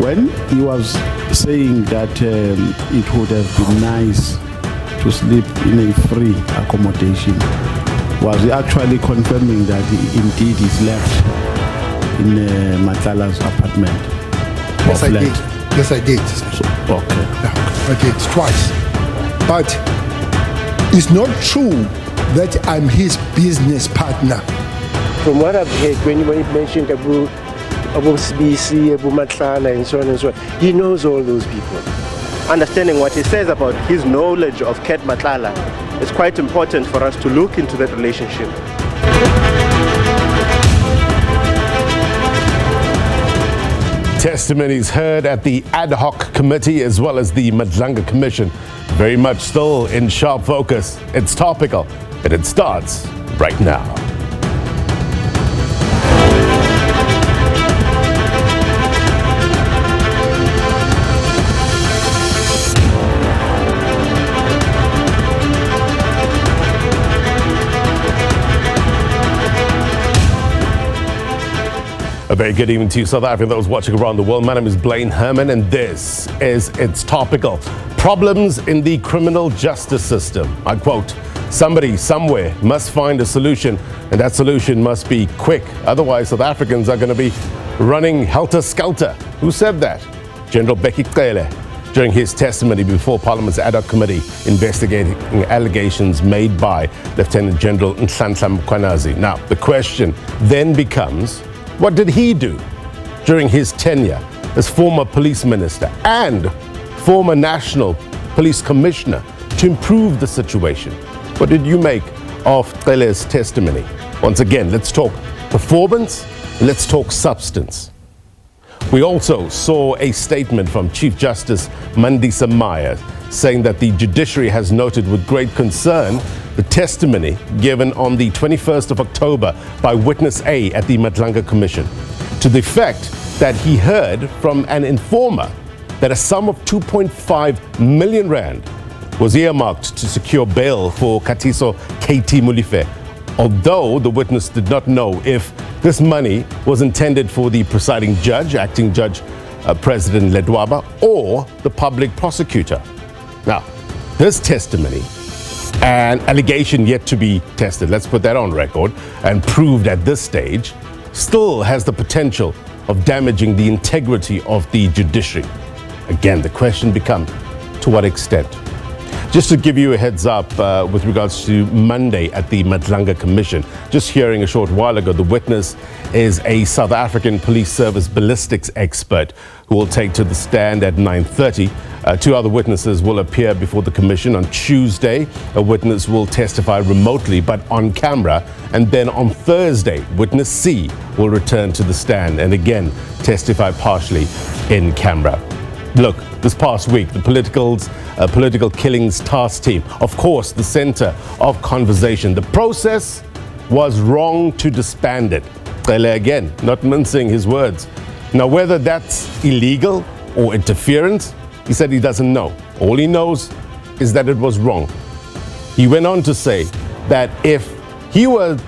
When he was saying that it would have been nice to sleep in a free accommodation, was he actually confirming that indeed he slept in Nhlanhla's apartment? Yes, I did. Yes, I did. So, okay. Yeah, I did twice. But it's not true that I'm his business partner. From what I've heard, when you mentioned about SABC, about Nhlanhla, and so on and so on, he knows all those people. Understanding what he says about his knowledge of Ket Nhlanhla is quite important for us to look into that relationship. Testimonies heard at the ad hoc committee as well as the Nhlanhla Commission. Very much still in sharp focus. It's topical, and it starts right now. A very good evening to you, South Africa, those watching around the world. My name is Blaine Herman, and this is It's Topical. Problems in the criminal justice system. I quote, somebody, somewhere must find a solution, and that solution must be quick. Otherwise, South Africans are going to be running helter-skelter. Who said that? General Bheki Cele, during his testimony before Parliament's ad hoc committee investigating allegations made by Lieutenant General Nhlanhla Mkhwanazi. Now, the question then becomes, what did he do during his tenure as former police minister and former national police commissioner to improve the situation? What did you make of Cele's testimony? Once again, let's talk performance, let's talk substance. We also saw a statement from Chief Justice Mandisa Meyer saying that the judiciary has noted with great concern the testimony given on the 21st of October by Witness A at the Nhlanhla Commission, to the effect that he heard from an informer that a sum of 2.5 million rand was earmarked to secure bail for Katiso KT Molefe, although the witness did not know if this money was intended for the presiding judge, acting judge, President Ledwaba, or the public prosecutor. Now, this testimony, an allegation yet to be tested, let's put that on record, and proved at this stage, still has the potential of damaging the integrity of the judiciary. Again, the question becomes, to what extent? Just to give you a heads up with regards to Monday at the Nhlanhla Commission, just hearing a short while ago, the witness is a South African Police Service ballistics expert who will take to the stand at 9:30. Two other witnesses will appear before the commission on Tuesday. A witness will testify remotely but on camera. And then on Thursday, witness C will return to the stand and again testify partially in camera. Look, this past week, the political killings task team, of course, the center of conversation. The process was wrong to disband it. Cele again, not mincing his words. Now, whether that's illegal or interference, he said he doesn't know. All he knows is that it was wrong. He went on to say that if he was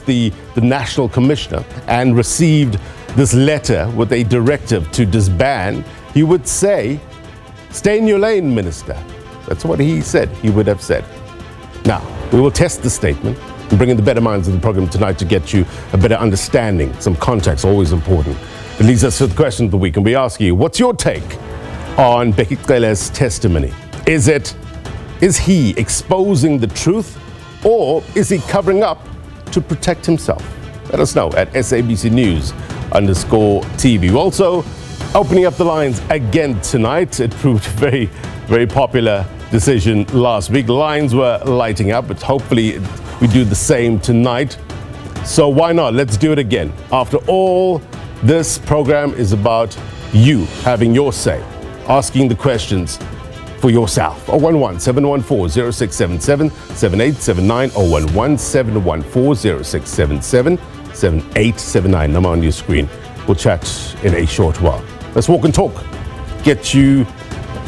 the national commissioner and received this letter with a directive to disband, he would say, stay in your lane, minister. That's what he said, he would have said. Now, we will test the statement and bring in the better minds of the program tonight to get you a better understanding. Some context, always important. It leads us to the question of the week, and we ask you, what's your take on Bheki Cele's testimony? Is he exposing the truth, or is he covering up to protect himself? Let us know at SABC News_TV. Also, opening up the lines again tonight. It proved a very, very popular decision last week. Lines were lighting up, but hopefully we do the same tonight. So why not? Let's do it again. After all, this program is about you having your say, asking the questions for yourself. 011-714-0677, 7879, 011-714-0677, number on your screen. We'll chat in a short while. Let's walk and talk. Get you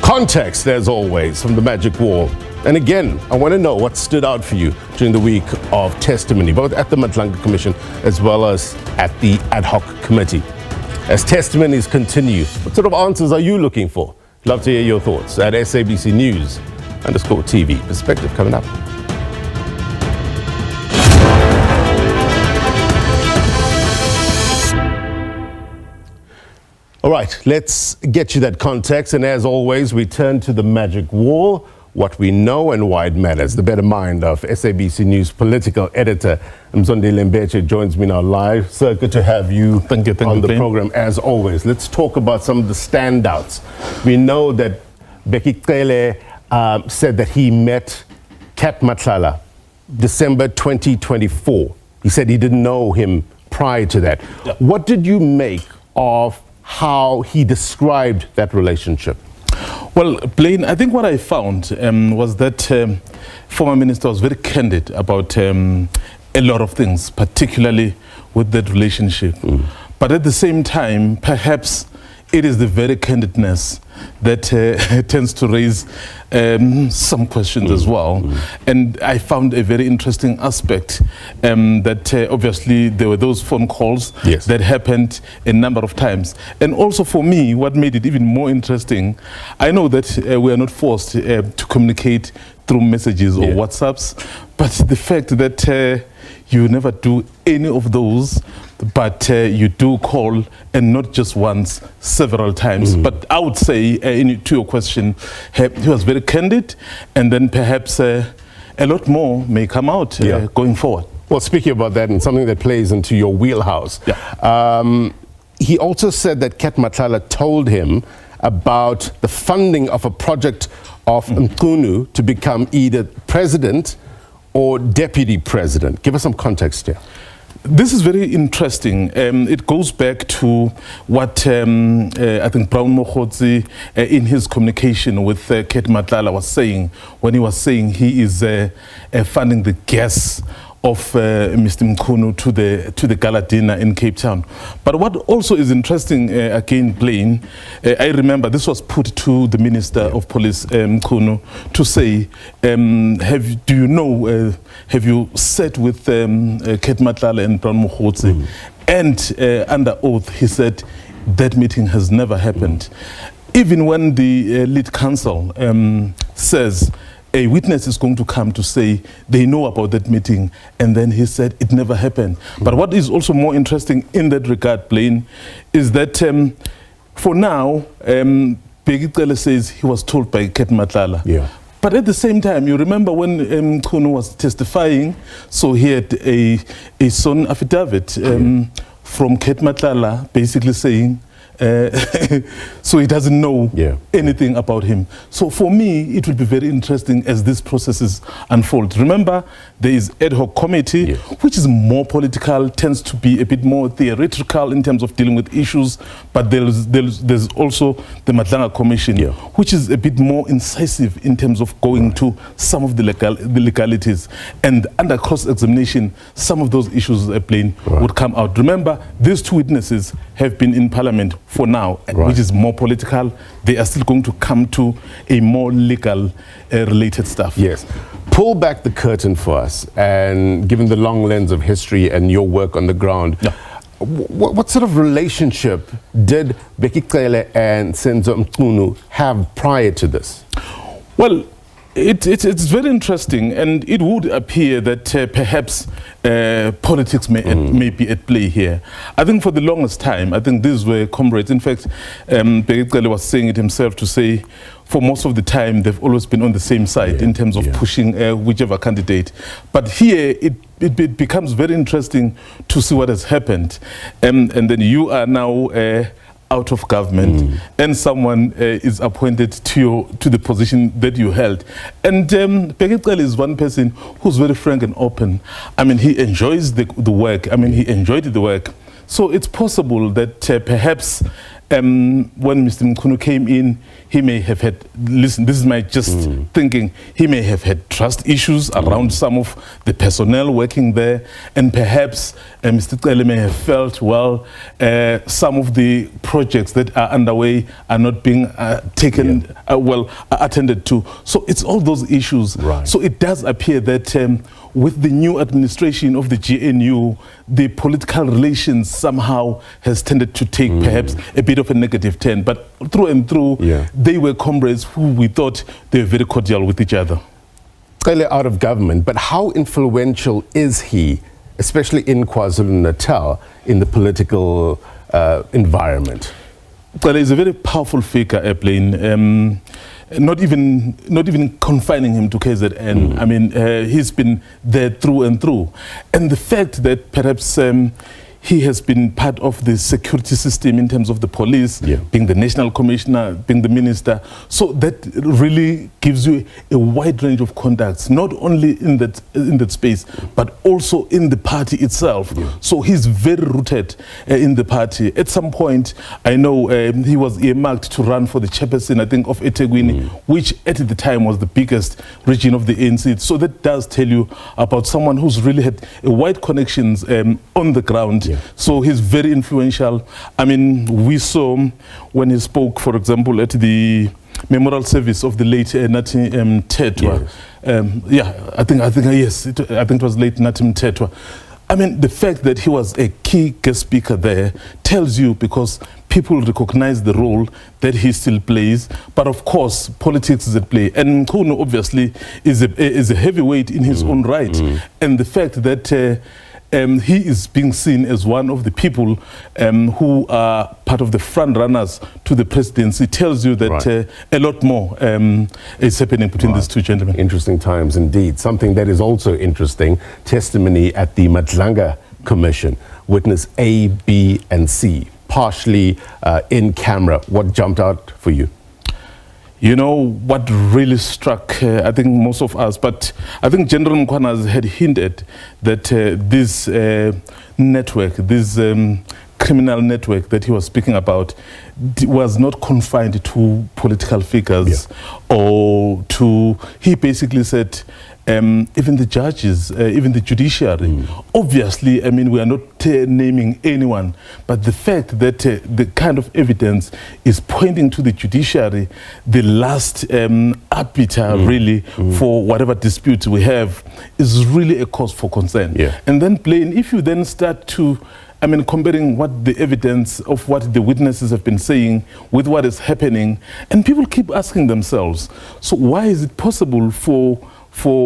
context, as always, from the magic wall. And again, I want to know what stood out for you during the week of testimony, both at the Nhlanhla Commission as well as at the ad hoc committee. as testimonies continue. What sort of answers are you looking for? Love to hear your thoughts at SABC News_TV. Perspective coming up. All right, let's get you that context. And as always, we turn to the magic wall, what we know and why it matters. The better mind of SABC News political editor Mzondile Mbeche joins me now live. Sir, good to have you on the program as always. Let's talk about some of the standouts. We know that Bheki Cele said that he met Kat Matlala December 2024. He said he didn't know him prior to that. Yeah. What did you make of how he described that relationship? Well, Blaine, I think what I found was that former minister was very candid about a lot of things, particularly with that relationship. But at the same time, perhaps it is the very candidness that tends to raise some questions as well. And I found a very interesting aspect that obviously there were those phone calls that happened a number of times. And also for me, what made it even more interesting, I know that we are not forced to communicate through messages or WhatsApps, but the fact that you never do any of those, but you do call, and not just once, several times. But I would say, to your question, he was very candid, and then perhaps a lot more may come out going forward. Well, speaking about that, and something that plays into your wheelhouse, he also said that Kat Matlala told him about the funding of a project of Mkhunu to become either president or deputy president. Give us some context here. This is very interesting. It goes back to what I think Brown Mokgotsi in his communication with Kat Matlala was saying, when he was saying he is funding the gas of Mr. Mkhunu to the gala dinner in Cape Town. But what also is interesting, again, Blaine, I remember this was put to the Minister of Police, Mkhunu, to say, do you know, have you sat with Kat Matlala and Brown Mokgotsi? And under oath, he said, that meeting has never happened. Even when the lead counsel says, a witness is going to come to say they know about that meeting, and then he said it never happened. But what is also more interesting in that regard, Blaine, is that for now, Bheki Cele says he was told by Kat Matlala. But at the same time, you remember when Mkhunu was testifying, so he had a sworn affidavit from Kat Matlala basically saying, so he doesn't know anything about him. So for me, it will be very interesting as these processes unfold. Remember, there is ad hoc committee, which is more political, tends to be a bit more theoretical in terms of dealing with issues, but there's also the Matlanga Commission, which is a bit more incisive in terms of going to some of the legalities. And under cross-examination, some of those issues would come out. Remember, these two witnesses have been in Parliament for now, which is more political. They are still going to come to a more legal related stuff. Yes. Pull back the curtain for us, and given the long lens of history and your work on the ground, what sort of relationship did Bheki Cele and Senzo Mkhunu have prior to this? Well, it's very interesting, and it would appear that perhaps politics may be at play here. I think for the longest time, I think these were comrades. In fact, Bheki Cele was saying it himself to say, for most of the time, they've always been on the same side in terms of pushing whichever candidate. But here, it becomes very interesting to see what has happened. And then you are now out of government, and someone is appointed to the position that you held. And Bheki Cele is one person who's very frank and open. I mean, he enjoys the work. I mean, he enjoyed the work. So it's possible that perhaps when Mr. Mkhunu came in, he may have had, listen, this is my just thinking, he may have had trust issues around some of the personnel working there, and perhaps Mr. Cele may have felt, well, some of the projects that are underway are not being attended to. So it's all those issues. So it does appear that with the new administration of the GNU, the political relations somehow has tended to take perhaps a bit of a negative turn. But through and through, they were comrades who we thought they were very cordial with each other. Clearly out of government, but how influential is he, especially in KwaZulu-Natal, in the political environment? Well, he's a very powerful figure, Airplane. Not even confining him to KZN. I mean, he's been there through and through. And the fact that perhaps he has been part of the security system in terms of the police, being the national commissioner, being the minister. So that really gives you a wide range of contacts, not only in that space, but also in the party itself. So he's very rooted in the party. At some point, I know he was earmarked to run for the chairperson, I think, of eThekwini, which at the time was the biggest region of the ANC. So that does tell you about someone who's really had wide connections on the ground. So he's very influential. I mean, we saw when he spoke, for example, at the memorial service of the late Nathi Mthethwa. I think it was late Nathi Mthethwa. I mean, the fact that he was a key guest speaker there tells you, because people recognize the role that he still plays. But of course, politics is at play. And Mkhunu obviously is a heavyweight in his own right. And the fact that he is being seen as one of the people who are part of the front runners to the presidency tells you that a lot more is happening between these two gentlemen. Interesting times indeed. Something that is also interesting, testimony at the Madlanga Commission. Witness A, B, and C, partially in camera. What jumped out for you? You know, what really struck, I think, most of us, but I think General Mkhwanazi had hinted that this network, this criminal network that he was speaking about was not confined to political figures or to, he basically said, even the judges, even the judiciary. Obviously, I mean, we are not naming anyone, but the fact that the kind of evidence is pointing to the judiciary, the last arbiter really for whatever disputes we have, is really a cause for concern. And then plain, if you then start to, I mean, comparing what the evidence of what the witnesses have been saying with what is happening, and people keep asking themselves, so why is it possible for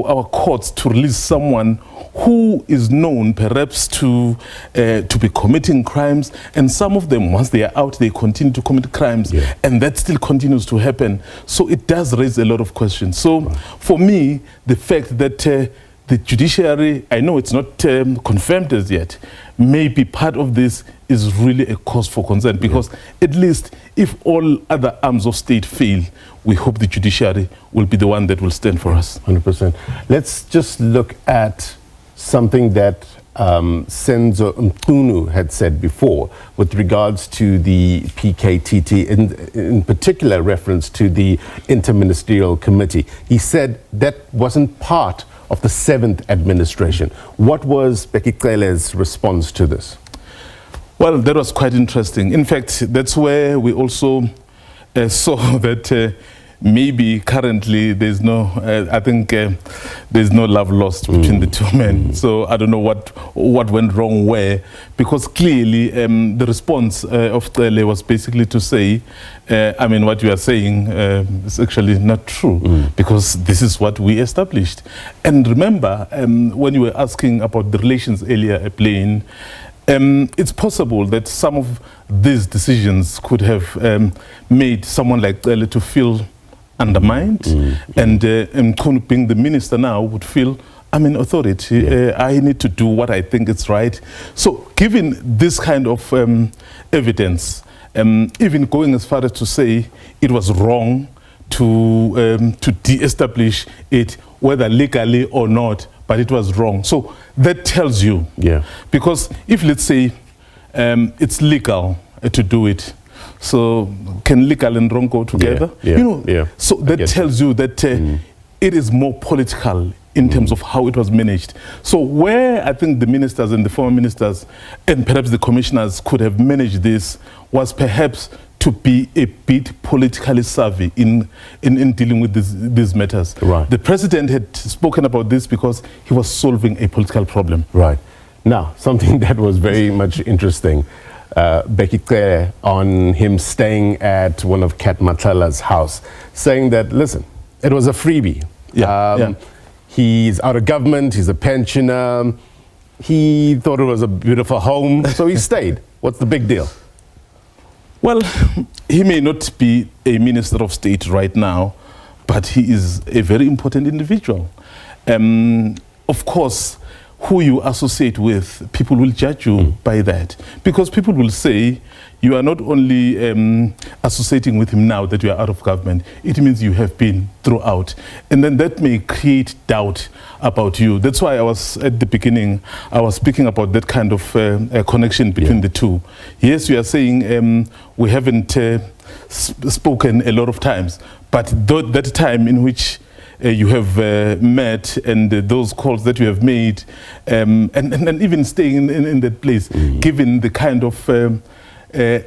our courts to release someone who is known perhaps to be committing crimes, and some of them, once they are out, they continue to commit crimes, and that still continues to happen. So it does raise a lot of questions. So for me, the fact that the judiciary, I know it's not confirmed as yet, maybe part of this is really a cause for concern, because at least if all other arms of state fail, we hope the judiciary will be the one that will stand for us. 100%. Let's just look at something that Senzo Mkhunu had said before with regards to the PKTT, in particular reference to the Interministerial Committee. He said that wasn't part of the 7th administration. What was Bheki Cele's response to this? Well, that was quite interesting. In fact, that's where we also saw that maybe currently there's no, I think there's no love lost between the two men. So I don't know what went wrong where, because clearly the response of Cele was basically to say, I mean, what you are saying is actually not true, because this is what we established. And remember, when you were asking about the relations earlier, Plain, it's possible that some of these decisions could have made someone like Cele to feel undermined, and Mkhunu, being the minister now, would feel, I'm in authority, I need to do what I think is right. So given this kind of evidence, even going as far as to say it was wrong to de-establish it, whether legally or not, but it was wrong. So that tells you, because if, let's say, it's legal to do it, so can legal and wrong go together? You know, so that tells you that it is more political in terms of how it was managed. So where I think the ministers and the former ministers and perhaps the commissioners could have managed this was perhaps to be a bit politically savvy in dealing with these matters. Right. The president had spoken about this because he was solving a political problem. Right. Now, something that was very much interesting, Bheki Cele, on him staying at one of Kat Matlala's house, saying that, listen, it was a freebie. He's out of government, he's a pensioner, he thought it was a beautiful home, so he stayed. What's the big deal? Well, he may not be a minister of state right now, but he is a very important individual. Of course, who you associate with, people will judge you by that. Because people will say, you are not only associating with him now that you are out of government, it means you have been throughout. And then that may create doubt about you. That's why I was, at the beginning, I was speaking about that kind of connection between the two. Yes, you are saying we haven't spoken a lot of times, but that time in which you have met and those calls that you have made and even staying in that place, given the kind of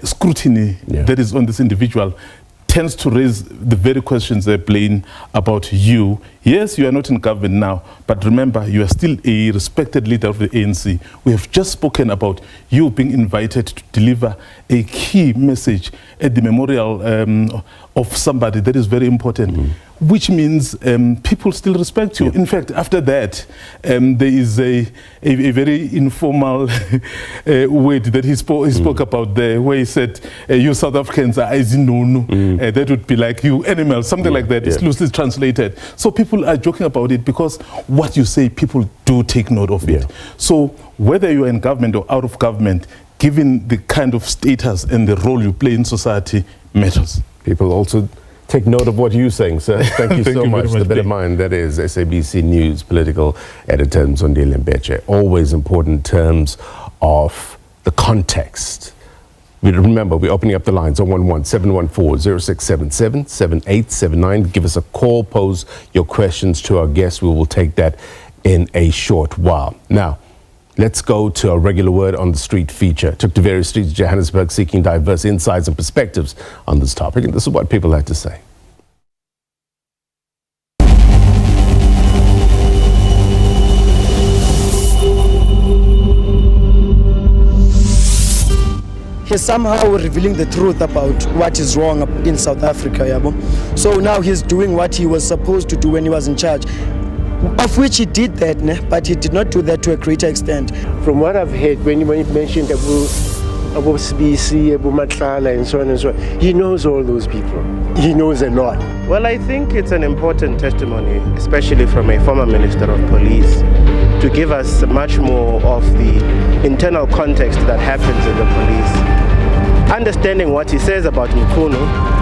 scrutiny that is on this individual, tends to raise the very questions they're playing about you. Yes, you are not in government now, but remember, you are still a respected leader of the ANC. We have just spoken about you being invited to deliver a key message at the memorial of somebody that is very important, which means people still respect you. In fact, after that, there is a very informal word that he spoke about there, where he said, you South Africans are izinunu. That would be like you animals, something like that. It's loosely translated. So people are joking about it because what you say, people do take note of it. So whether you are in government or out of government, given the kind of status and the role you play in society, matters. People also take note of what you're saying, sir. Thank you so much. The better mind, that is SABC News political editor Mzondile Mbeche. Always important in terms of the context. Remember, we're opening up the lines on 011-714-0677-7879. Give us a call, pose your questions to our guests. We will take that in a short while. Now, let's go to a regular word on the street feature. Took to various streets of Johannesburg seeking diverse insights and perspectives on this topic, and this is what people had to say. He's somehow revealing the truth about what is wrong in South Africa, yabo. So now he's doing what he was supposed to do when he was in charge, of which he did that, but he did not do that to a greater extent. From what I've heard, when you mentioned about SABC, about Nhlanhla, and so on and so on, he knows all those people. He knows a lot. Well, I think it's an important testimony, especially from a former Minister of Police, to give us much more of the internal context that happens in the police. Understanding what he says about Mkhunu,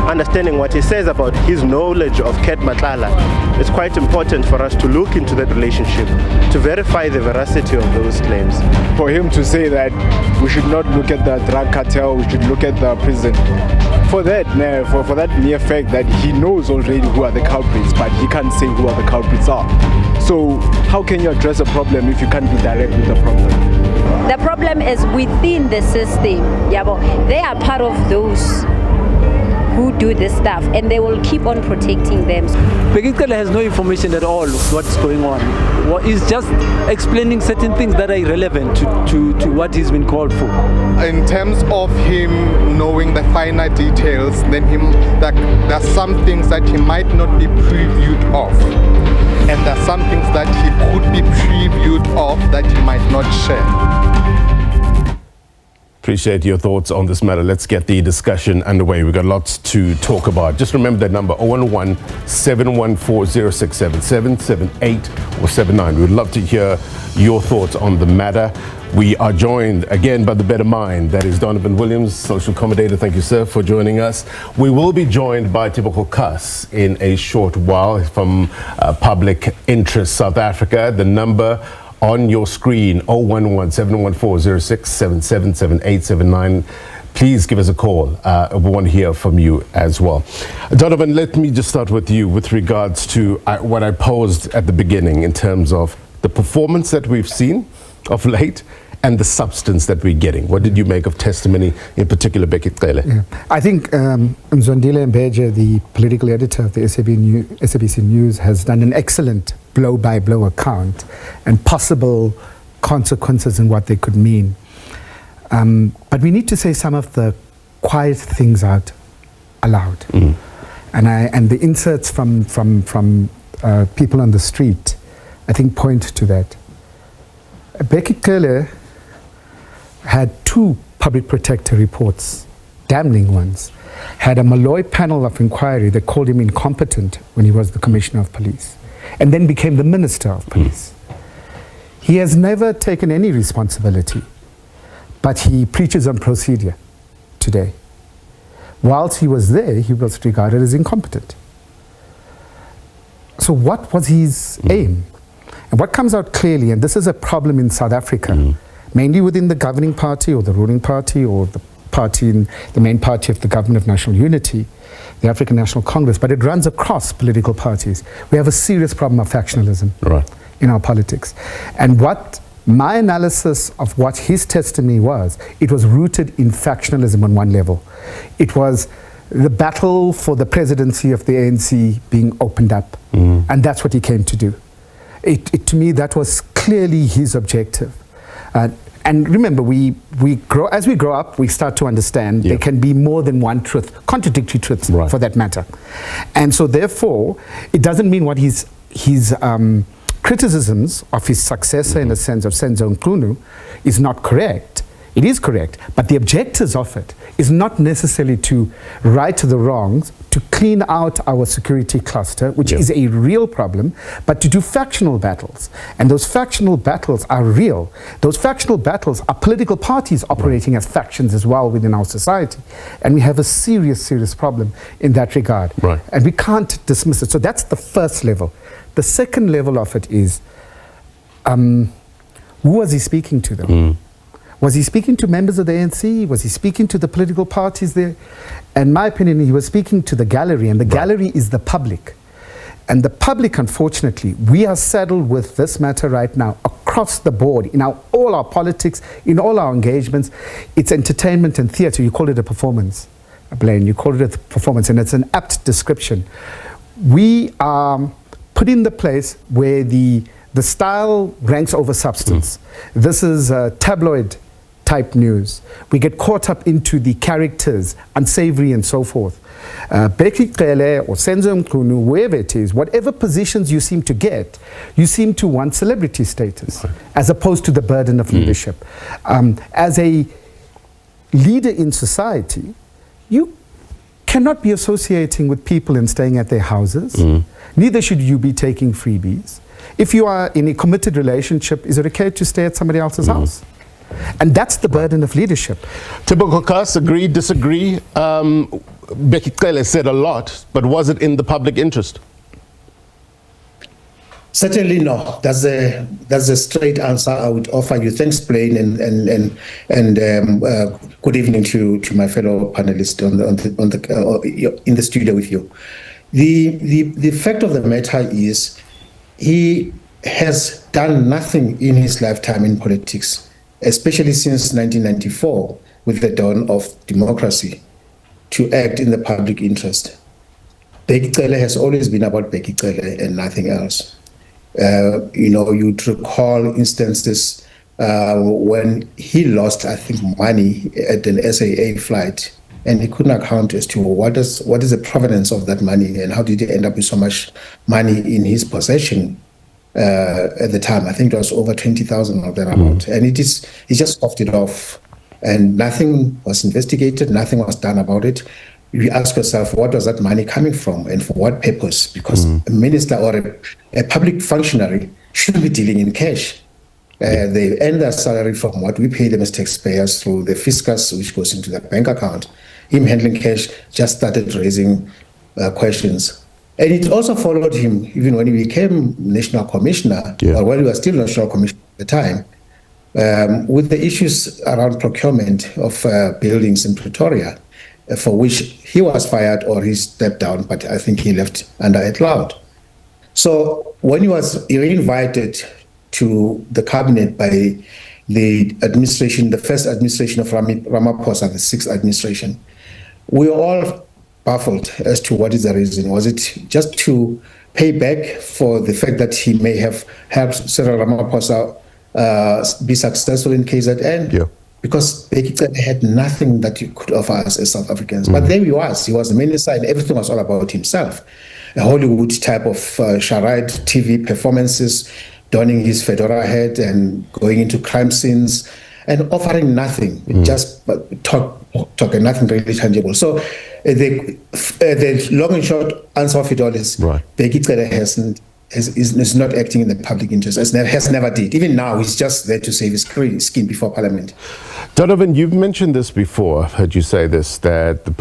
understanding what he says about his knowledge of Kat Matlala, it's quite important for us to look into that relationship to verify the veracity of those claims. For him to say that we should not look at the drug cartel, we should look at the prison, for that mere fact that he knows already who are the culprits, but he can't say who are the culprits are. So how can you address a problem if you can't be direct with the problem? The problem is within the system. They are part of those who do this stuff, and they will keep on protecting them. Bheki Cele has no information at all of what's going on. He's just explaining certain things that are irrelevant to what he's been called for. In terms of him knowing the finer details, then there's some things that he might not be previewed of. And there are some things that he could be previewed of that he might not share. Appreciate your thoughts on this matter. Let's get the discussion underway. We've got lots to talk about. Just remember that number, 011-714-0677, 78 or 79. We'd love to hear your thoughts on the matter. We are joined again by the better mind. That is Donovan Williams, social commentator. Thank you, sir, for joining us. We will be joined by Tebogo Khaas in a short while from Public Interest South Africa. The number on your screen, 011-714-0677-7879. Please give us a call. We want to hear from you as well. Donovan, let me just start with you with regards to what I posed at the beginning in terms of the performance that we've seen of late and the substance that we're getting. What did you make of testimony, in particular, Bheki Cele? Yeah. I think Mzwandile Mbeje, the political editor of the SABC News, has done an excellent blow-by-blow account and possible consequences and what they could mean. But we need to say some of the quiet things out aloud. And the inserts from people on the street, I think, point to that. Bheki Cele had 2 public protector reports, damning ones. Had a Malloy panel of inquiry that called him incompetent when he was the Commissioner of Police, and then became the Minister of Police. He has never taken any responsibility, but he preaches on procedure today. Whilst he was there, he was regarded as incompetent. So what was his aim? And what comes out clearly, and this is a problem in South Africa, mainly within the governing party or the ruling party or the party in the main party of the Government of National Unity, the African National Congress, but it runs across political parties. We have a serious problem of factionalism in our politics. And what my analysis of what his testimony was, it was rooted in factionalism on one level. It was the battle for the presidency of the ANC being opened up. And that's what he came to do. To me, that was clearly his objective. And remember, as we grow up, we start to understand there can be more than one truth, contradictory truths for that matter. And so therefore, it doesn't mean what his criticisms of his successor in the sense of Senzo Mkhwanazi is not correct. It is correct, but the objectives of it is not necessarily to right the wrongs, to clean out our security cluster, which is a real problem, but to do factional battles. And those factional battles are real. Those factional battles are political parties operating as factions as well within our society. And we have a serious, serious problem in that regard. And we can't dismiss it. So that's the first level. The second level of it is, who was he speaking to them? Was he speaking to members of the ANC? Was he speaking to the political parties there? In my opinion, he was speaking to the gallery, and the gallery is the public. And the public, unfortunately, we are saddled with this matter right now across the board, in all our politics, in all our engagements. It's entertainment and theatre. You call it a performance, Blaine. You call it a performance, and it's an apt description. We are put in the place where the style ranks over substance. This is tabloid type news. We get caught up into the characters, unsavory and so forth. Bheki Cele or Senzo Mkhwanazi, wherever it is, whatever positions you seem to get, you seem to want celebrity status, as opposed to the burden of leadership. As a leader in society, you cannot be associating with people and staying at their houses. Neither should you be taking freebies. If you are in a committed relationship, is it okay to stay at somebody else's house? And that's the burden of leadership. Tebogo, Khaas, agree, disagree? Bheki Cele said a lot, but was it in the public interest? Certainly no. That's a straight answer I would offer you. Thanks, Blaine, and good evening to my fellow panelists in the studio with you. The fact of the matter is, he has done nothing in his lifetime in politics, especially since 1994, with the dawn of democracy, to act in the public interest. Bheki Cele has always been about Bheki Cele and nothing else. You'd recall instances when he lost, I think, money at an SAA flight, and he couldn't account as to what is the provenance of that money and how did he end up with so much money in his possession at the time. I think it was over 20,000 of that amount. And he just coughed it off, and nothing was investigated, nothing was done about it. You ask yourself, what was that money coming from and for what purpose? Because a minister or a public functionary shouldn't be dealing in cash. They earn their salary from what we pay them as taxpayers through the fiscus, which goes into their bank account. Him handling cash just started raising questions. And it also followed him even when he became National Commissioner, or when he was still National Commissioner at the time, with the issues around procurement of buildings in Pretoria, for which he was fired or he stepped down, but I think he left under a cloud. So when he was reinvited to the cabinet by the administration, the first administration of Ramaphosa, the sixth administration, we were all baffled as to what is the reason. Was it just to pay back for the fact that he may have helped Cyril Ramaphosa be successful in KZN? Yeah. Because Bheki Cele had nothing that he could offer us as South Africans. But there he was the minister, and everything was all about himself. A Hollywood type of charade TV performances, donning his fedora hat and going into crime scenes and offering nothing, just talk and nothing really tangible. So the long and short answer of it all is Bheki Cele is not acting in the public interest, has never did. Even now, he's just there to save his skin before Parliament. Donovan, you've mentioned this before. I've heard you say this, that the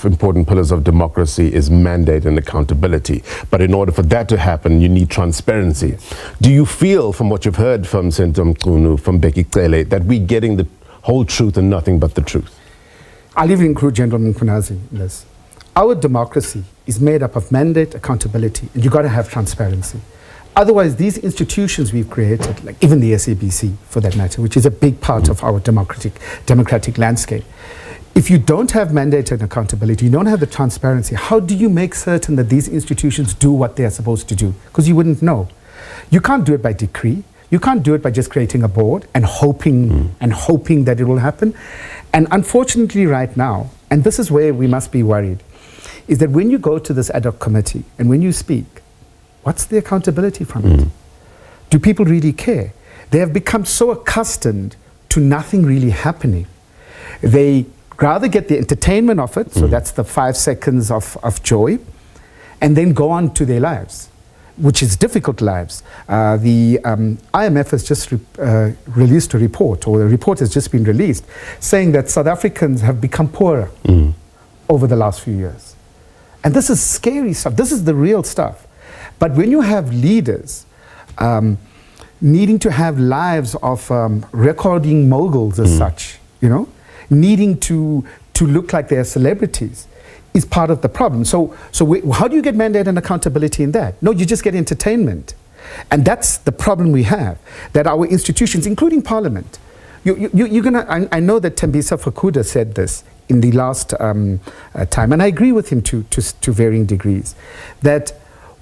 important pillars of democracy is mandate and accountability. But in order for that to happen, you need transparency. Do you feel, from what you've heard from Senator Mkhunu, from Bheki Cele, that we're getting the whole truth and nothing but the truth? I'll even include General Mkhwanazi in this. Our democracy is made up of mandate, accountability, and you've got to have transparency. Otherwise, these institutions we've created, like even the SABC for that matter, which is a big part of our democratic landscape, if you don't have mandate and accountability, you don't have the transparency, how do you make certain that these institutions do what they're supposed to do? Because you wouldn't know. You can't do it by decree. You can't do it by just creating a board and hoping that it will happen. And unfortunately right now, and this is where we must be worried, is that when you go to this ad hoc committee and when you speak, what's the accountability from it? Do people really care? They have become so accustomed to nothing really happening. They rather get the entertainment of it, so that's the 5 seconds of joy, and then go on to their lives, which is difficult lives. The IMF has just released a report, or the report has just been released, saying that South Africans have become poorer over the last few years. And this is scary stuff. This is the real stuff. But when you have leaders needing to have lives of recording moguls as such, you know, needing to look like they're celebrities, is part of the problem. So how do you get mandate and accountability in that? No, you just get entertainment. And that's the problem we have, that our institutions, including Parliament, I know that Thembisa Fakuda said this in the last time, and I agree with him to varying degrees, that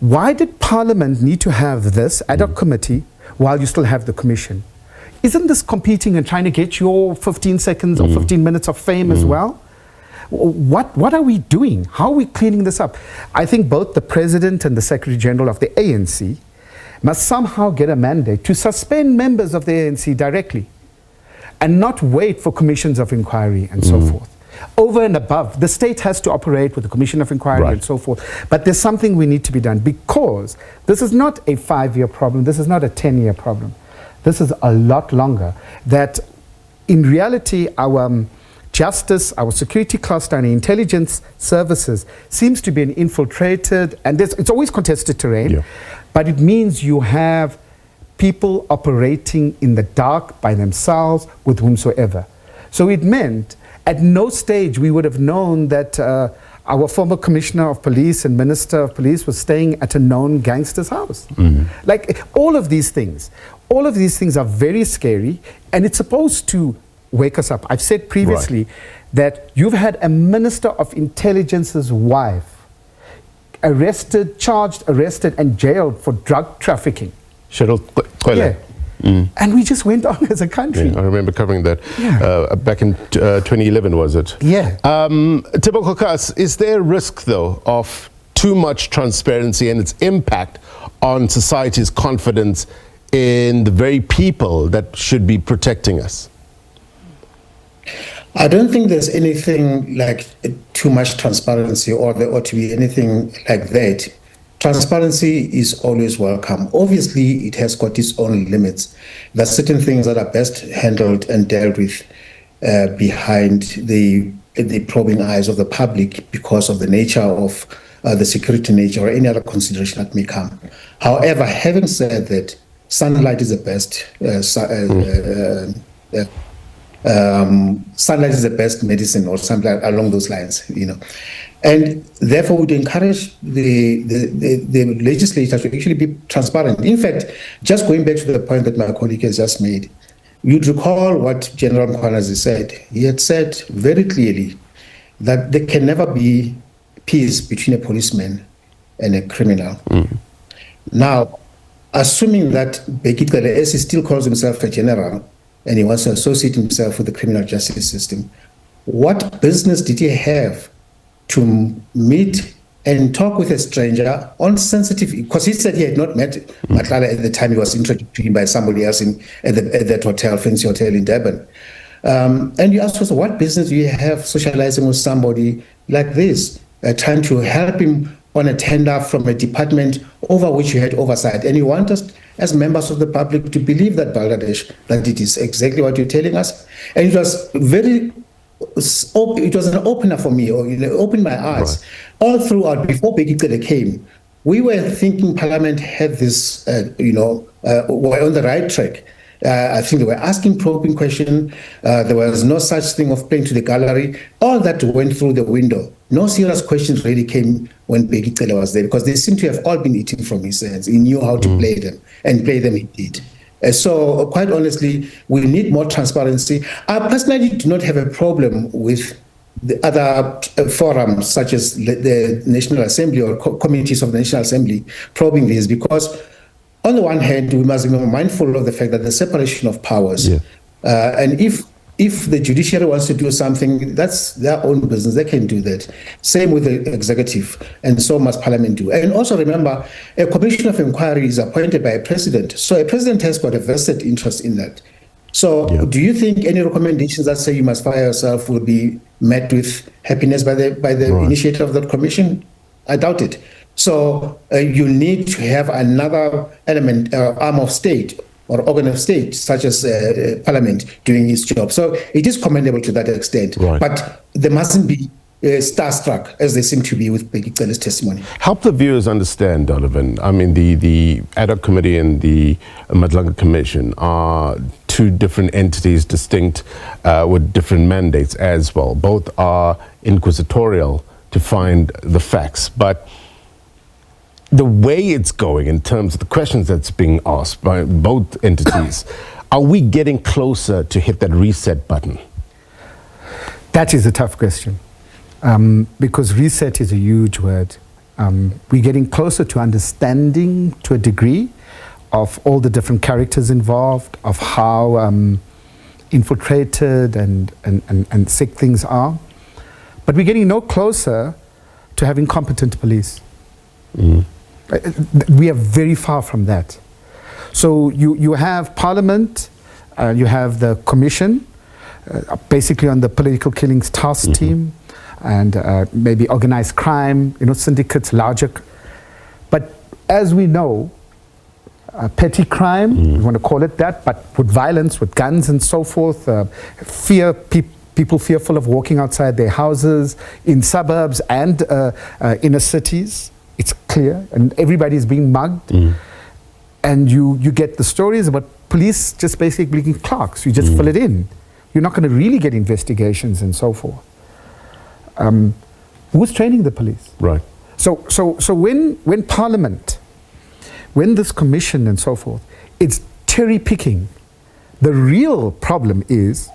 why did Parliament need to have this ad hoc committee while you still have the commission? Isn't this competing and trying to get your 15 seconds or 15 minutes of fame as well? What are we doing? How are we cleaning this up? I think both the President and the Secretary General of the ANC must somehow get a mandate to suspend members of the ANC directly and not wait for commissions of inquiry and so forth. Over and above, the state has to operate with a commission of inquiry and so forth. But there's something we need to be done, because this is not a 5-year problem. This is not a 10-year problem. This is a lot longer. That in reality, our justice, our security cluster and intelligence services seems to be an infiltrated, and it's always contested terrain, but it means you have people operating in the dark by themselves with whomsoever. So it meant at no stage we would have known that our former Commissioner of Police and Minister of Police was staying at a known gangster's house. Like all of these things are very scary, and it's supposed to wake us up. I've said previously that you've had a Minister of Intelligence's wife charged, arrested and jailed for drug trafficking. Cheryl Cele. And we just went on as a country. I remember covering that back in 2011, was it? Tebogo Khaas, is there a risk, though, of too much transparency and its impact on society's confidence in the very people that should be protecting us? I don't think there's anything like too much transparency, or there ought to be anything like that. Transparency is always welcome. Obviously, it has got its own limits. There are certain things that are best handled and dealt with behind the probing eyes of the public because of the nature of the security nature or any other consideration that may come. However, having said that, sunlight is the best. Sunlight is the best medicine, or something along those lines, you know. And therefore, would encourage the legislature to actually be transparent. In fact, just going back to the point that my colleague has just made, you'd recall what General Mkhwanazi said. He had said very clearly that there can never be peace between a policeman and a criminal. Now, assuming that Bheki Cele, as he still calls himself a general, and he wants to associate himself with the criminal justice system, what business did he have to meet and talk with a stranger on sensitive, because he said he had not met Nhlanhla at the time he was introduced to him by somebody else at that hotel, fancy hotel in Durban. And you ask us, what business do you have socializing with somebody like this, trying to help him on a tender from a department over which you had oversight? And you want us as members of the public to believe that, Bangladesh, that it is exactly what you're telling us. And it was it was an opener for me, or opened my eyes. Right. All throughout, before Bheki Cele came, we were thinking Parliament had this, were on the right track. I think they were asking probing questions. There was no such thing of playing to the gallery. All that went through the window. No serious questions really came when Bheki Cele was there, because they seem to have all been eating from his hands. He knew how to play them, and play them he did. So quite honestly, we need more transparency. I personally do not have a problem with the other forums, such as the National Assembly or committees of the National Assembly, probing this, because on the one hand, we must be mindful of the fact that the separation of powers, and if the judiciary wants to do something, that's their own business. They can do that. Same with the executive, and so must Parliament do. And also remember, a commission of inquiry is appointed by a president. So a president has got a vested interest in that. So do you think any recommendations that say you must fire yourself will be met with happiness by the initiator of that commission? I doubt it. So you need to have another element, arm of state, or organ of state, such as Parliament, doing its job. So it is commendable to that extent. Right. But there mustn't be starstruck, as they seem to be with Bheki Cele's testimony. Help the viewers understand, Donovan. I mean, the ad hoc committee and the Nhlanhla Commission are two different entities, distinct, with different mandates as well. Both are inquisitorial to find the facts. But the way it's going in terms of the questions that's being asked by both entities, are we getting closer to hit that reset button? That is a tough question, because reset is a huge word. We're getting closer to understanding, to a degree, of all the different characters involved, of how infiltrated and sick things are. But we're getting no closer to having competent police. We are very far from that. So you have Parliament, you have the Commission, basically on the political killings task team, and maybe organized crime, syndicates, larger. But as we know, petty crime, we want to call it that, but with violence, with guns and so forth, people fearful of walking outside their houses, in suburbs and inner cities. It's clear, and everybody's being mugged. And you get the stories about police just basically being clerks. You just fill it in. You're not going to really get investigations and so forth. Who's training the police? Right. So when Parliament, when this commission and so forth, it's cherry picking. The real problem is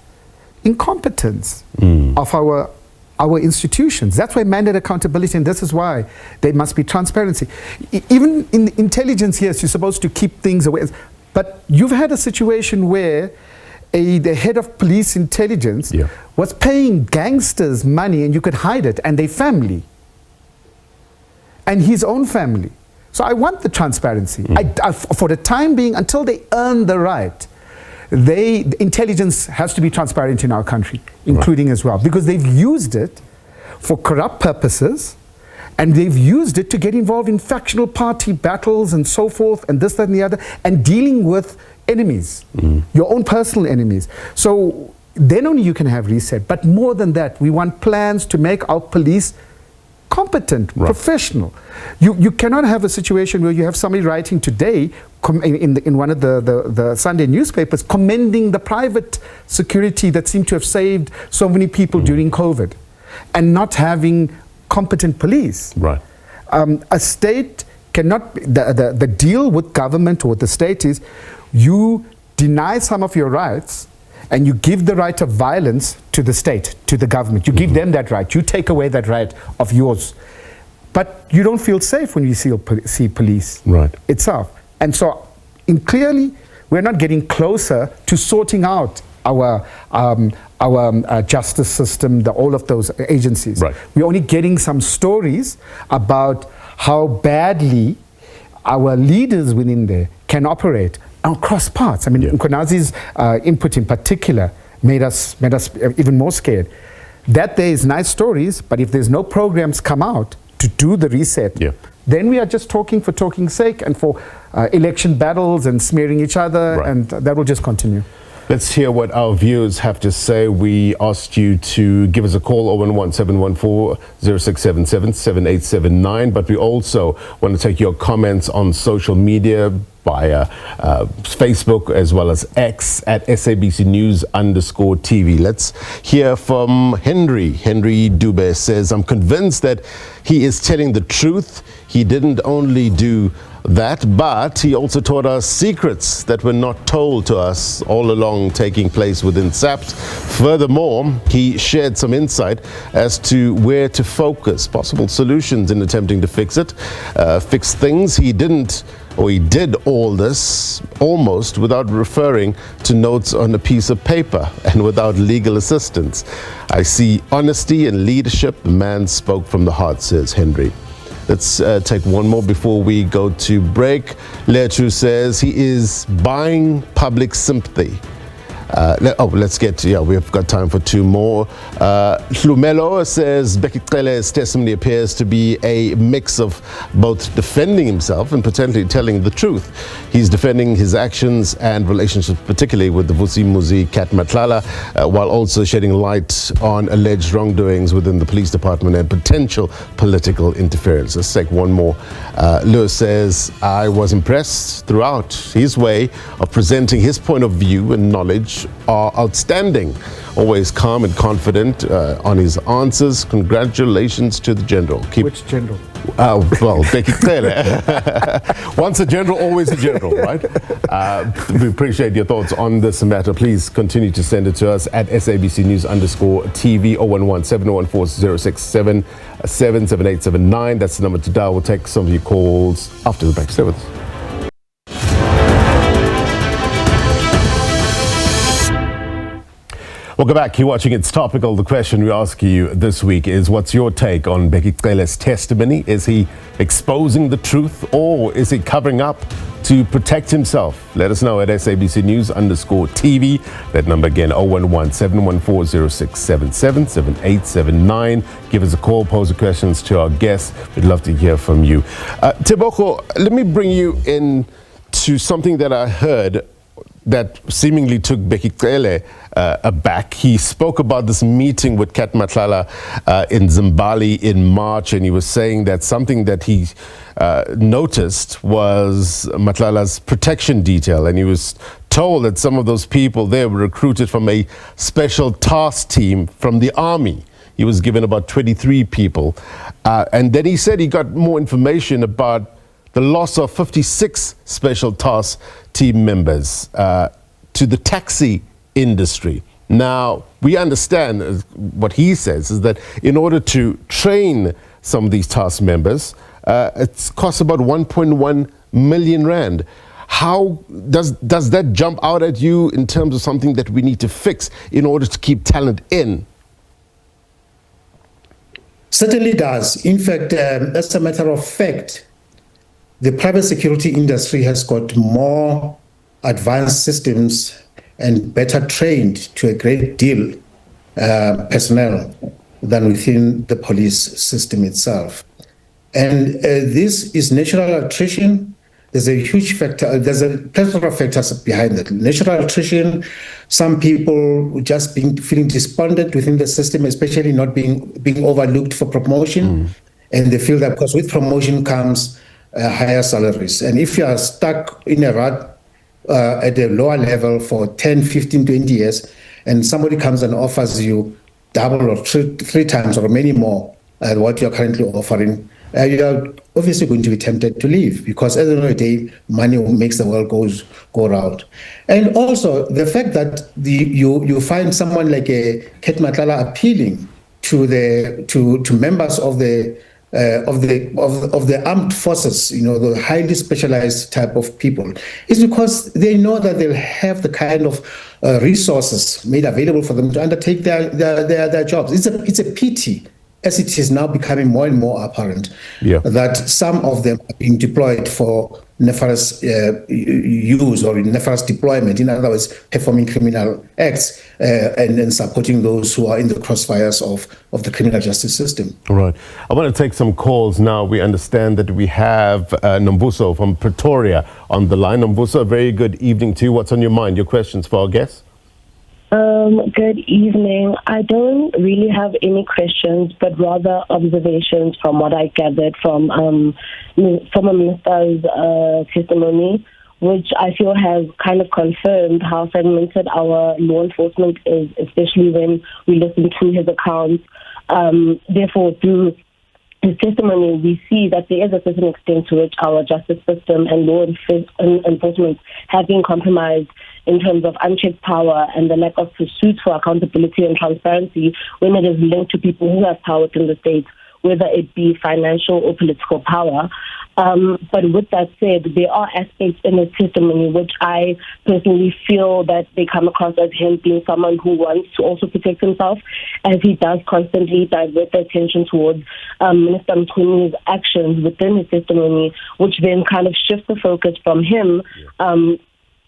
incompetence of our institutions. That's why mandate accountability, and this is why there must be transparency. Even in intelligence, yes, you're supposed to keep things away, but you've had a situation where the head of police intelligence was paying gangsters money, and you could hide it, and their family, and his own family. So I want the transparency. For the time being, until they earn the right, the intelligence has to be transparent in our country, including as well, because they've used it for corrupt purposes, and they've used it to get involved in factional party battles and so forth, and this, that, and the other, and dealing with enemies, your own personal enemies. So then only you can have reset. But more than that, we want plans to make our police competent, professional. You cannot have a situation where you have somebody writing today in one of the Sunday newspapers commending the private security that seemed to have saved so many people during COVID, and not having competent police. Right. A state cannot, the deal with government or with the state is you deny some of your rights and you give the right of violence to the state, to the government. You give them that right. You take away that right of yours. But you don't feel safe when you see police itself. And so clearly, we're not getting closer to sorting out our justice system, all of those agencies. We're only getting some stories about how badly our leaders within there can operate across parts. I mean, Mkhwanazi's input in particular made us even more scared. That there is nice stories, but if there's no programs come out to do the reset, then we are just talking for talking's sake and for election battles and smearing each other, and that will just continue. Let's hear what our viewers have to say. We asked you to give us a call, 011-714-0677-7879, but we also want to take your comments on social media via Facebook as well as X at SABC News_TV. Let's hear from Henry. Henry Dube says, I'm convinced that he is telling the truth. He didn't only do that, but he also taught us secrets that were not told to us all along taking place within SAPS. Furthermore, he shared some insight as to where to focus, possible solutions in attempting to fix things. He did all this almost without referring to notes on a piece of paper and without legal assistance. I see honesty and leadership. The man spoke from the heart, says Henry. Let's take one more before we go to break. Letu says he is buying public sympathy. We've got time for two more. Hlumelo says Bheki Cele's testimony appears to be a mix of both defending himself and potentially telling the truth. He's defending his actions and relationships, particularly with the Vusi Muzi Cat Matlala, while also shedding light on alleged wrongdoings within the police department and potential political interference. Let's take one more. Lewis says, I was impressed throughout. His way of presenting his point of view and knowledge are outstanding. Always calm and confident on his answers. Congratulations to the general. Which general? Bheki Cele. Once a general, always a general, right? We appreciate your thoughts on this matter. Please continue to send it to us at SABC News_TV 011-714-0677-7879. That's the number to dial. We'll take some of your calls after the break. Stay with us. Welcome back. You're watching It's Topical. The question we ask you this week is, what's your take on Bheki Cele's testimony? Is he exposing the truth, or is he covering up to protect himself? Let us know at SABC News_TV. That number again, 011-714-0677-7879. Give us a call, pose your questions to our guests. We'd love to hear from you. Tebogo, let me bring you in to something that I heard that seemingly took Bheki Cele aback. He spoke about this meeting with Cat Matlala in Zimbabwe in March, and he was saying that something that he noticed was Matlala's protection detail, and he was told that some of those people there were recruited from a special task team from the army. He was given about 23 people, and then he said he got more information about the loss of 56 special task team members to the taxi industry. Now, we understand what he says is that in order to train some of these task members, it costs about 1.1 million rand. How does that jump out at you in terms of something that we need to fix in order to keep talent in? Certainly does. In fact, as a matter of fact, the private security industry has got more advanced systems and better trained to a great deal personnel than within the police system itself. And this is natural attrition. There's a huge factor, there's a plethora of factors behind that. Natural attrition, some people just feeling despondent within the system, especially not being overlooked for promotion. And they feel that because with promotion comes higher salaries. And if you are stuck in a rut at a lower level for 10, 15, 20 years, and somebody comes and offers you double or three times or many more what you're currently offering, you are obviously going to be tempted to leave, because at the end of the day, money makes the world go round. And also the fact that you find someone like Ket Matlala appealing to members of the armed forces, the highly specialized type of people, is because they know that they'll have the kind of resources made available for them to undertake their jobs. It's a pity, as it is now becoming more and more apparent, that some of them are being deployed for nefarious use or nefarious deployment, in other words, performing criminal acts and then supporting those who are in the crossfires of the criminal justice system. All right. I want to take some calls now. We understand that we have Nombuso from Pretoria on the line. Nombuso, a very good evening to you. What's on your mind? Your questions for our guests? Good evening. I don't really have any questions, but rather observations from what I gathered from former minister's testimony, which I feel has kind of confirmed how fragmented our law enforcement is, especially when we listen to his accounts. Therefore, through his testimony, we see that there is a certain extent to which our justice system and law enforcement have been compromised in terms of unchecked power and the lack of pursuit for accountability and transparency when it is linked to people who have power within the state, whether it be financial or political power. But with that said, there are aspects in his testimony which I personally feel that they come across as him being someone who wants to also protect himself, as he does constantly divert the attention towards Minister Mkhwanazi's actions within his testimony, which then kind of shifts the focus from him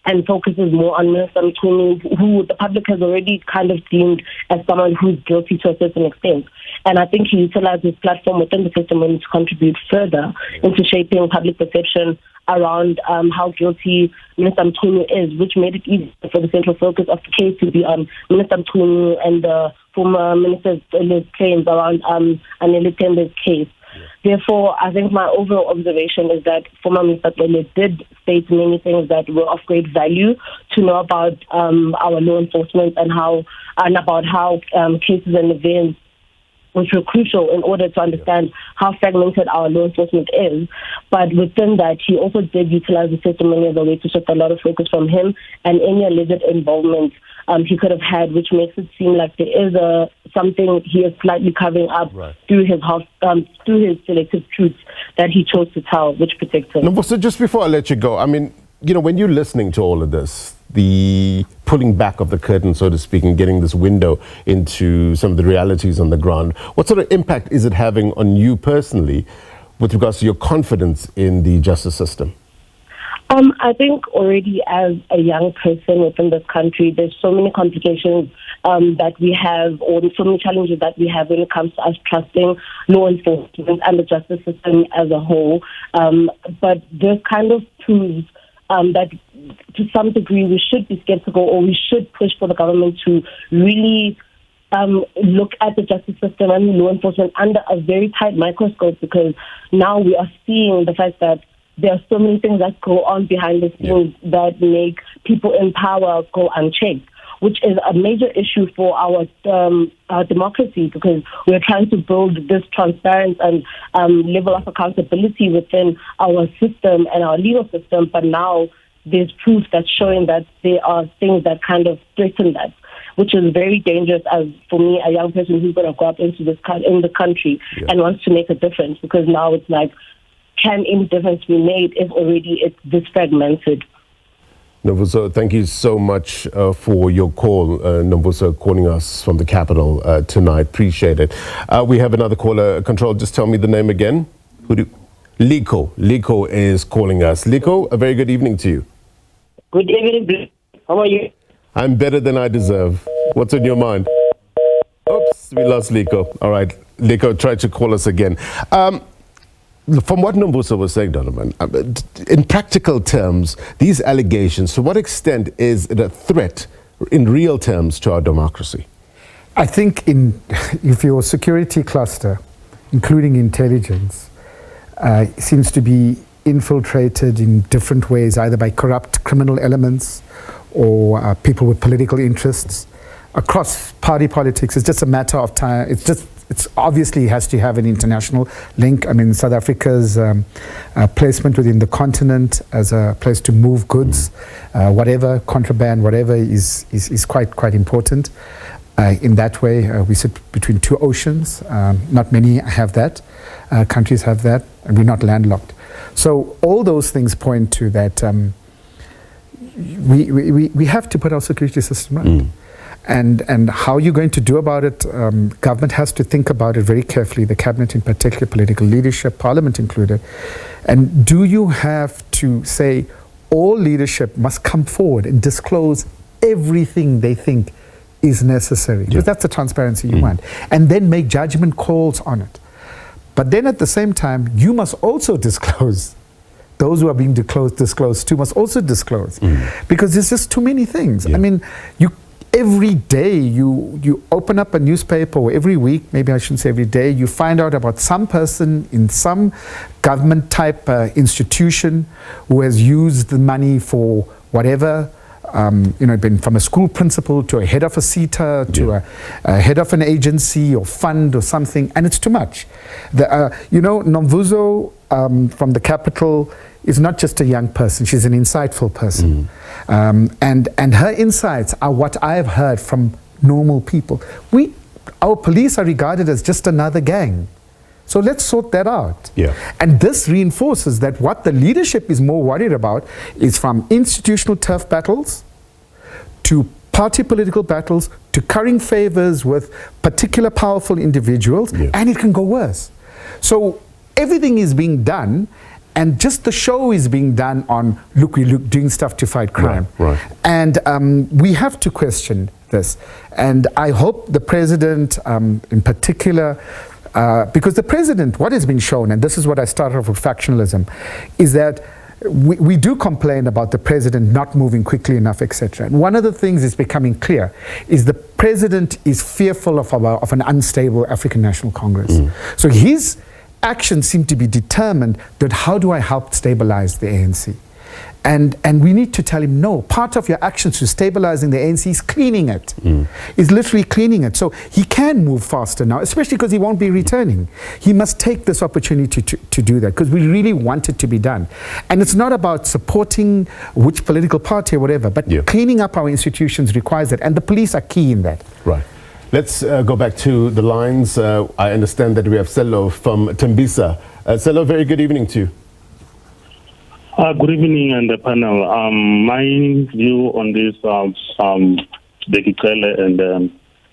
and focuses more on Minister Mkhwanazi, who the public has already kind of deemed as someone who's guilty to a certain extent. And I think he utilized his platform within the testimony to contribute further into shaping public perception around how guilty Minister Mkhwanazi is, which made it easy for the central focus of the case to be on Minister Mkhwanazi and the former minister's claims around Anele Tembe's case. Therefore, I think my overall observation is that former Minister Cele did state many things that were of great value to know about our law enforcement and about how cases and events which were crucial in order to understand how fragmented our law enforcement is. But within that, he also did utilize the testimony as a way to shift a lot of focus from him and any alleged involvement he could have had, which makes it seem like there is something he is slightly covering up through his selective truths that he chose to tell, which protects him. No, so just before I let you go, I mean, when you're listening to all of this, the pulling back of the curtain, so to speak, and getting this window into some of the realities on the ground, what sort of impact is it having on you personally with regards to your confidence in the justice system? I think already as a young person within this country, there's so many complications that we have, or so many challenges that we have when it comes to us trusting law enforcement and the justice system as a whole. But this kind of proves that to some degree we should be skeptical, or we should push for the government to really look at the justice system and law enforcement under a very tight microscope, because now we are seeing the fact that there are so many things that go on behind the scenes that make people in power go unchecked, which is a major issue for our democracy, because we're trying to build this transparency and level of accountability within our system and our legal system. But now there's proof that's showing that there are things that kind of threaten that, which is very dangerous as, for me, a young person who's going to go up into this in the country and wants to make a difference, because now it's like, can any difference be made if already it's this fragmented? Nombuso, thank you so much for your call. Nombuso calling us from the capital tonight. Appreciate it. We have another caller. Control, just tell me the name again. Liko. Liko is calling us. Liko, a very good evening to you. Good evening. How are you? I'm better than I deserve. What's on your mind? Oops, we lost Liko. All right, Liko, try to call us again. From what Nombuso was saying, Donovan, in practical terms, these allegations, to what extent is it a threat in real terms to our democracy? I think if your security cluster, including intelligence, seems to be infiltrated in different ways, either by corrupt criminal elements or people with political interests, across party politics. It's just a matter of time. It's obviously has to have an international link. I mean, South Africa's placement within the continent as a place to move goods, whatever, contraband, whatever, is quite important. In that way, we sit between two oceans. Not many have that. Countries have that, and we're not landlocked. So all those things point to that we have to put our security system right. And how you're going to do about it, government has to think about it very carefully, the cabinet in particular, political leadership, parliament included. And do you have to say all leadership must come forward and disclose everything they think is necessary? Because that's the transparency you want. And then make judgment calls on it. But then at the same time, you must also disclose. Those who are being disclosed to must also disclose. Because there's just too many things. I mean, every day you open up a newspaper, or every week, maybe I shouldn't say every day, you find out about some person in some government type institution who has used the money for whatever, been from a school principal to a head of a CETA to a head of an agency or fund or something, and it's too much. Nomvuzo from the capital is not just a young person, she's an insightful person. And her insights are what I've heard from normal people. Our police are regarded as just another gang. So let's sort that out. And this reinforces that what the leadership is more worried about is from institutional turf battles to party political battles to currying favors with particular powerful individuals, and it can go worse. So everything is being done, and just the show is being done on, we're doing stuff to fight crime. And we have to question this. And I hope the president in particular, because the president, what has been shown, and this is what I started off with factionalism, is that we do complain about the president not moving quickly enough, etc. And one of the things is becoming clear is the president is fearful of an unstable African National Congress. So his actions seem to be determined that how do I help stabilize the ANC? And we need to tell him, no, part of your actions to stabilizing the ANC is cleaning it. Is literally cleaning it. So he can move faster now, especially because he won't be returning. He must take this opportunity to do that, because we really want it to be done. And it's not about supporting which political party or whatever, but cleaning up our institutions requires that. And the police are key in that. Let's go back to the lines. I understand that we have Cele from Tembisa. Cele, very good evening to you. Good evening, and the panel. My view on this Bheki Cele and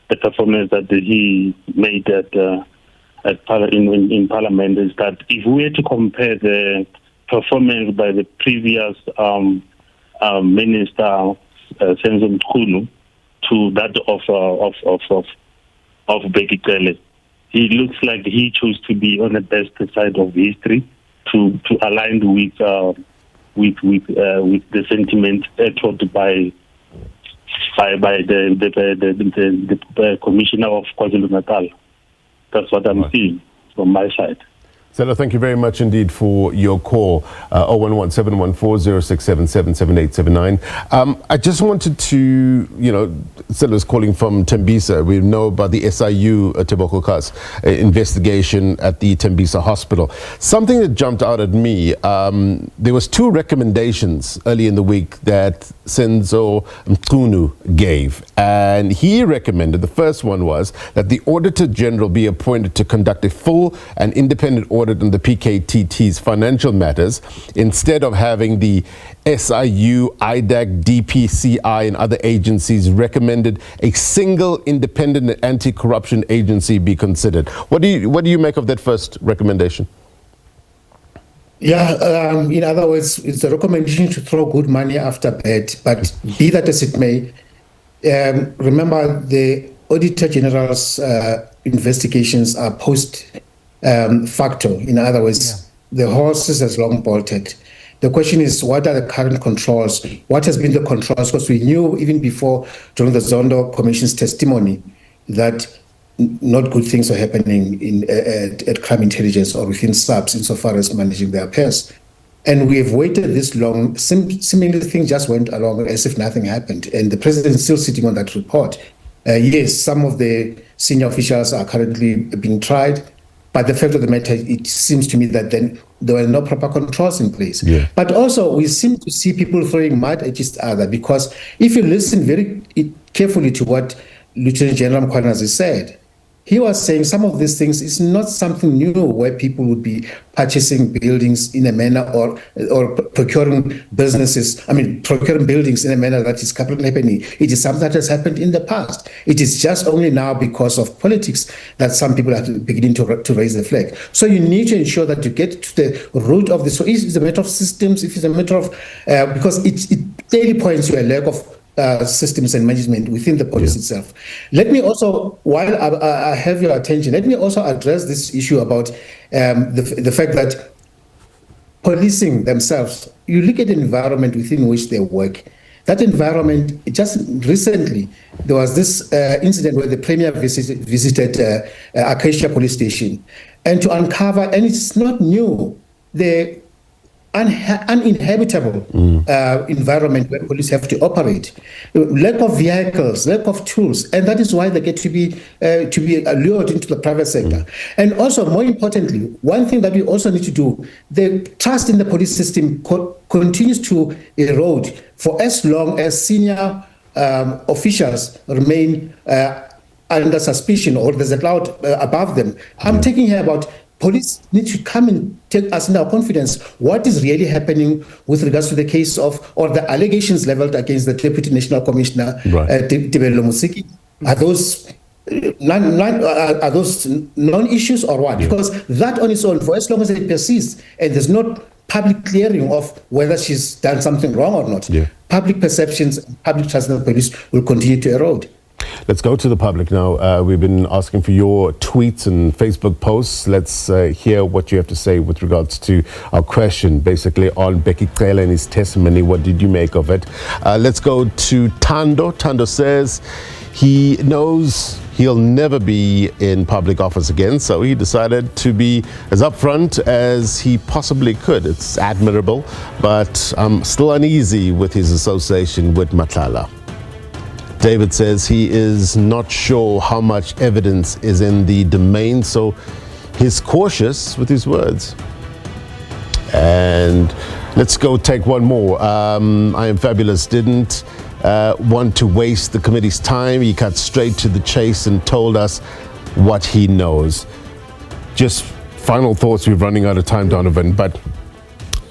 the performance that he made in Parliament is that if we were to compare the performance by the previous Minister Senzo Mkhwanazi to that of Bheki Cele, he looks like he chose to be on the best side of history to align with the sentiment echoed by the Commissioner of KwaZulu-Natal. That's what I'm seeing from my side. Cele, thank you very much indeed for your call. 011-714-0677-7879. I just wanted to, Cele is calling from Tembisa. We know about the SIU Tebogo Khaas investigation at the Tembisa hospital. Something that jumped out at me, there was two recommendations early in the week that Senzo Mkhwanazi gave. And he recommended, the first one was that the Auditor General be appointed to conduct a full and independent audit on the PKTT's financial matters, instead of having the SIU, IDAC, DPCI and other agencies, recommended a single independent anti-corruption agency be considered. What do you make of that first recommendation? In other words, it's a recommendation to throw good money after bad, but be that as it may, remember the Auditor General's investigations are post facto. In other words, the horses has long bolted. The question is, what are the current controls? What has been the controls? Because we knew even before, during the Zondo Commission's testimony, that not good things are happening at crime intelligence or within SABC insofar as managing their affairs. And we have waited this long. Seemingly things just went along as if nothing happened. And the president is still sitting on that report. Yes, some of the senior officials are currently being tried, but the fact of the matter, it seems to me that then there were no proper controls in place. Yeah. But also, we seem to see people throwing mud at each other, because if you listen very carefully to what Lieutenant General Mkhwanazi said, he was saying some of these things is not something new, where people would be purchasing buildings in a manner or procuring procuring buildings in a manner that is currently happening. It is something that has happened in the past. It is just only now, because of politics, that some people are beginning to raise the flag. So you need to ensure that you get to the root of this. So if it's a matter of systems, if it's a matter of, because it clearly points to a lack of systems and management within the police itself. Let me also, while I have your attention, let me also address this issue about the fact that policing themselves, you look at the environment within which they work. That environment, just recently, there was this incident where the Premier visited Acacia Police Station, and to uncover, and it's not new, the uninhabitable environment where police have to operate, lack of vehicles, lack of tools, and that is why they get to be lured into the private sector. And also, more importantly, one thing that we also need to do, the trust in the police system continues to erode for as long as senior officials remain under suspicion, or there's a cloud above them. I'm talking here about police need to come and take us in our confidence. What is really happening with regards to the case of, or the allegations leveled against the Deputy National Commissioner, Tebogo Musiki? Are those non-issues or what? Because that on its own, for as long as it persists and there's not public clearing of whether she's done something wrong or not, public perceptions, public trust in the police will continue to erode. Let's go to the public now. We've been asking for your tweets and Facebook posts. Let's hear what you have to say with regards to our question, basically on Bheki Cele and his testimony. What did you make of it? Let's go to Tando. Tando says he knows he'll never be in public office again, so he decided to be as upfront as he possibly could. It's admirable, but I'm still uneasy with his association with Nhlanhla. David says he is not sure how much evidence is in the domain, so he's cautious with his words. And let's go take one more. I Am Fabulous didn't want to waste the committee's time. He cut straight to the chase and told us what he knows. Just final thoughts, we're running out of time, Donovan, but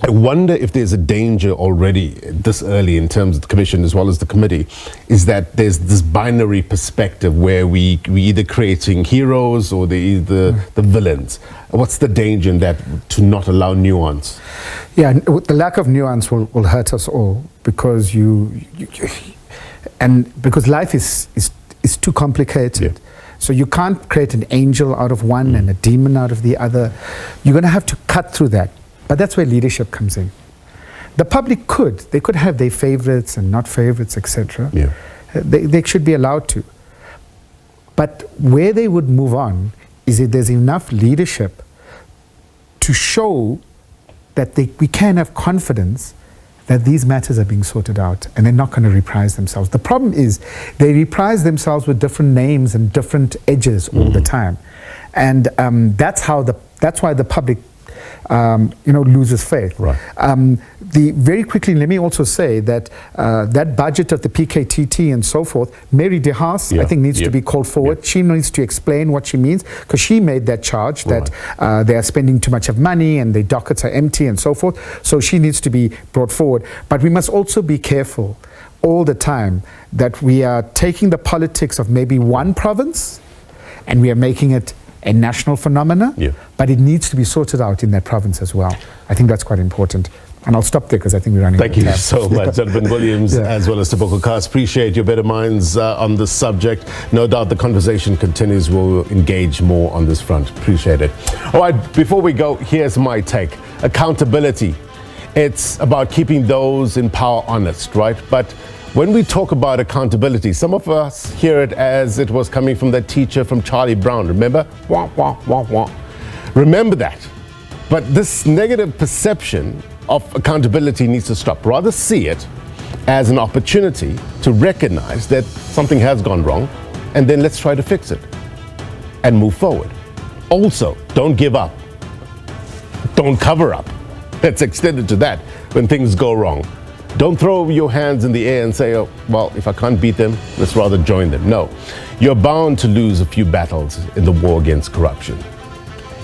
I wonder if there's a danger already this early in terms of the commission as well as the committee, is that there's this binary perspective where we either creating heroes or the villains. What's the danger in that, to not allow nuance? Yeah, the lack of nuance will hurt us all, because because life is too complicated. Yeah. So you can't create an angel out of one and a demon out of the other. You're going to have to cut through that. But that's where leadership comes in. The public they could have their favorites and not favorites, etc. Yeah. They should be allowed to. But where they would move on is if there's enough leadership to show that we can have confidence that these matters are being sorted out and they're not going to reprise themselves. The problem is they reprise themselves with different names and different edges all the time. And that's why the public loses faith. Right. Very quickly, let me also say that that budget of the PKTT and so forth, Mary de Haas, I think, needs to be called forward. She needs to explain what she means, because she made that charge that they are spending too much of money and the dockets are empty and so forth. So she needs to be brought forward. But we must also be careful all the time that we are taking the politics of maybe one province and we are making it a national phenomena, but it needs to be sorted out in that province as well. I think that's quite important. And I'll stop there because I think we're running out of time. Thank you so much, Donovan Williams, as well as Tebogo Khaas. Appreciate your better minds on this subject. No doubt the conversation continues. We'll engage more on this front. Appreciate it. All right, before we go, here's my take. Accountability. It's about keeping those in power honest, right? But when we talk about accountability, some of us hear it as it was coming from that teacher from Charlie Brown. Remember? Wah, wah, wah, wah. Remember that. But this negative perception of accountability needs to stop. Rather see it as an opportunity to recognize that something has gone wrong, and then let's try to fix it and move forward. Also, don't give up. Don't cover up. Let's extend it to that when things go wrong. Don't throw your hands in the air and say, oh, well, if I can't beat them, let's rather join them. No, you're bound to lose a few battles in the war against corruption.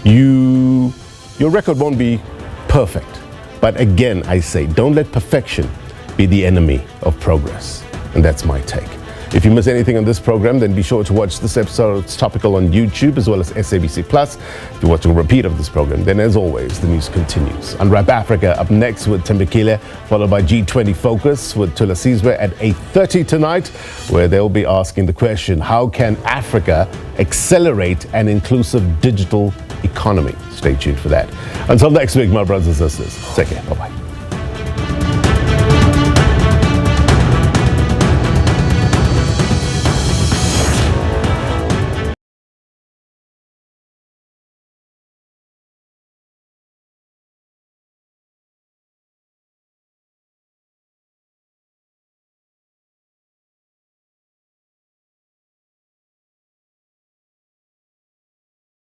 Your record won't be perfect. But again, I say, don't let perfection be the enemy of progress. And that's my take. If you miss anything on this program, then be sure to watch this episode's Topical on YouTube as well as SABC+. If you're watching a repeat of this program, then as always, the news continues. Unwrap Africa up next with Bheki Cele, followed by G20 Focus with Tula Sizwe at 8:30 tonight, where they'll be asking the question, how can Africa accelerate an inclusive digital economy? Stay tuned for that. Until next week, my brothers and sisters, take care. Bye-bye.